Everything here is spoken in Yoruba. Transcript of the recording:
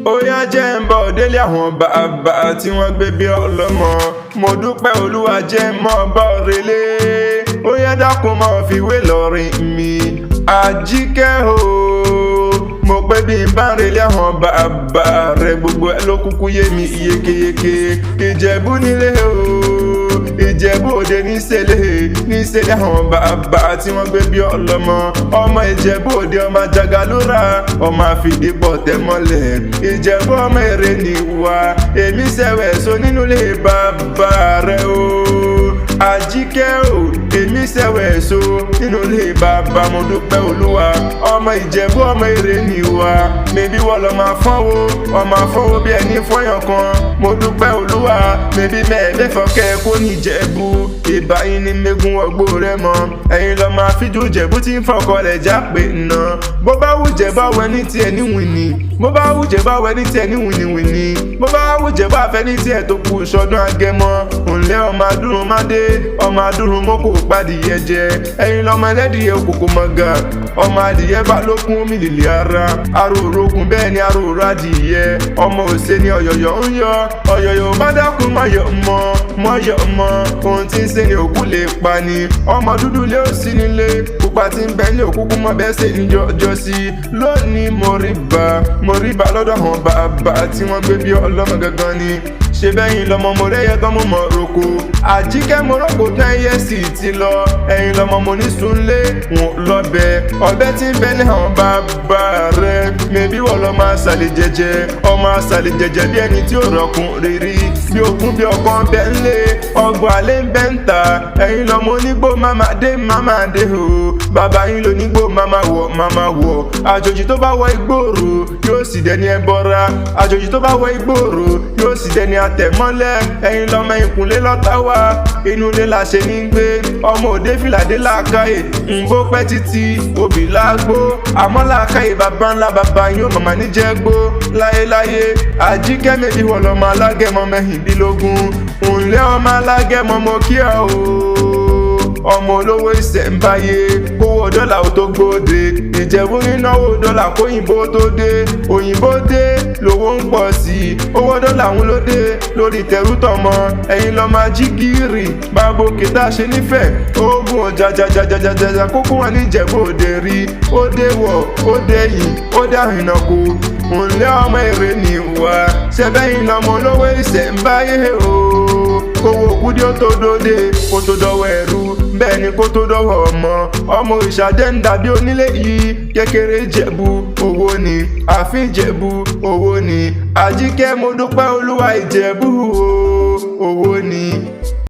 ó yá jẹ́ ń bọ̀ délé àwọn bàbá tí wọ́n gbé bí ọlọ́mọ mo dúpẹ́ olúwa jẹ́ mọ́ bọ́ relé ó yá dákun mọ́ fìwé lọ́rin mi Àjíkẹ́ o mo pé bí n bá ń relé àwọn bàbá rẹ gbogbo ẹ ló kúkú yé mi yékéyéké Ìjẹ̀bú nílé o Ìjẹ̀bú òde níṣẹ́lẹ̀ àwọn bàbá tí wọ́n gbé bí ọlọ́mọ ọmọ Ìjẹ̀bú òde ọmọ Jagalura ọmọ àfìdípọ̀ tẹ́mọ́lẹ̀ Ìjẹ̀bú ọmọ èrè níwá èmi sẹ́wẹ̀ so nínú ilé bàbá rẹ o Àjíkẹ́ o èmi sẹ́wẹ̀ so nínú ilé bàbá mo dúpẹ́ olúwa ọmọ Ìjẹ̀bú ọmọ èrè níwá mẹ́bí wọ́n lọ máa fọ́wọ́ bí ẹni fọ́yàn kan mo dúpẹ́ olúwa mẹ́bí mẹ́ẹ̀ẹ́dẹ́fọ́kẹ́ kó ní Ìjẹ̀bú ìbáyìí ní mẹ́gun ọgbó rẹ mọ́ ẹ̀yin lọ máa fíjú Ìjẹ̀bú tí ń fọkọ rẹ̀ jápé ná bó bá wù Ìjẹ̀bú àwẹ̀ ní tiẹ̀ ní wìnì bó bá wù Ìjẹ̀bú àwẹ̀ ní tiẹ̀ ní wìnìwìnì bó bá wù Ìjẹ̀bú àfẹ́ ní tiẹ̀ tó kù sọdún Agẹmọ òǹlẹ̀ ọmọ adúrún mádé ọmọ adúrún mọ́kò padìyẹ jẹ ẹ̀yin lọ́mọ ẹlẹ́dìyẹ òkòkò mọ̀gà ọmọ adìyẹ bá lókun mílìlì ara arórókun bẹ́ẹ̀ ni aróòrò adìyẹ ọmọ òsè ni ọ̀yọ̀yọ̀ ń yọ ọ̀yọ̀yọ̀ bá dákun mọ́yọ̀ mọ́ ohun tí ń ṣe ni òkú lè pa ni ọmọ dúdú lé ó sí nílé pupa tí ń bẹ ní òkúkú mọ́ bẹ́ẹ̀ ṣe ń jọjọ́ sí lónìí mo rí bá lọ́dọ̀ àwọn bàbá tí wọ́n gbé bí ọlọ́mọ gangan ni ṣe bẹ́yìn lọ́mọ mo rẹ́yẹ tán mo mọ̀ roko Àjíkẹ́ mo rọ́pò tán ẹyẹ sì ti lọ ẹ̀yin lọ́mọ mo ní sunlé wọn lọ́bẹ̀ ọbẹ̀ tí ń bẹ ní àwọn bàbá rẹ̀ mẹ́bí wọ́n lọ́ máa ṣàlẹ̀ jẹjẹ ọmọ àṣàlẹ̀ jẹjẹ bí ẹni tí ó rọ̀kùn rírí bí okun bí ọkàn bẹ́ ń lé ọgbọ̀n alẹ́ ń bẹ́ ń ta ẹ̀yin lọ́mọ onígbó máma dé o bàbá yín ló nígbó máma wọ̀ àjòjì tó bá wọ ìgboro yóò sì dẹni ẹbọra àjòjì tó bá wọ ìgboro yóò sì dẹni àtẹ̀mọ́lẹ̀ ẹ̀yin lọ́mọ ìkúnlé lọ́tà wá inú ilé la ṣe ní gbé ọmọ òde fìlàdé làákàyè ǹgbó pẹ́ títí òbí lágbó àmọ́ làákàyè bàbá ńlá bàbá yín ó màmá níjẹ́gbó láyéláyé Àjíkẹ́ mẹ́bí wọ̀ lọ́mọ alágẹmọ mẹ́hìndínlógún òǹlẹ̀ ọmọ alágẹmọ mo kí ọ o ọmọ olówó ìṣẹ̀ǹbáyé kówó dọ́là ó tó gbóde Ìjẹ̀bú nínáwó dọ́là kóyìnbó tó dé òyìnbó dé lówó ń pọ̀ sí i owó dọ́là ń ló dé lórí tẹrútọmọ ẹ̀yin lọ́ máa jí gírì bábo kìtà ṣe nífẹ̀ẹ́ oògùn ọ̀jàjàjàjàjà kókó wọn ní Ìjẹ̀bú òde rí ó dé wọ̀ ó dé yìí ó dá ìnàkó òǹlẹ̀ ọmọ èrè níwá ṣẹ́bẹ́yìn lọ́mọ olówó ìṣẹ̀ǹbáyé o kówó kúdí ó tó dóde kó tó dọ́wọ́ ẹ̀rú bẹ́ẹ̀ ni kó tó dọ́wọ́ ọmọ ìṣàdé ń dàbí onílé yìí kékeré Ìjẹ̀bú owó ni àfin Ìjẹ̀bú owó ni Àjíkẹ́ mo dúpẹ́ olúwa Ìjẹ̀bú owó ni.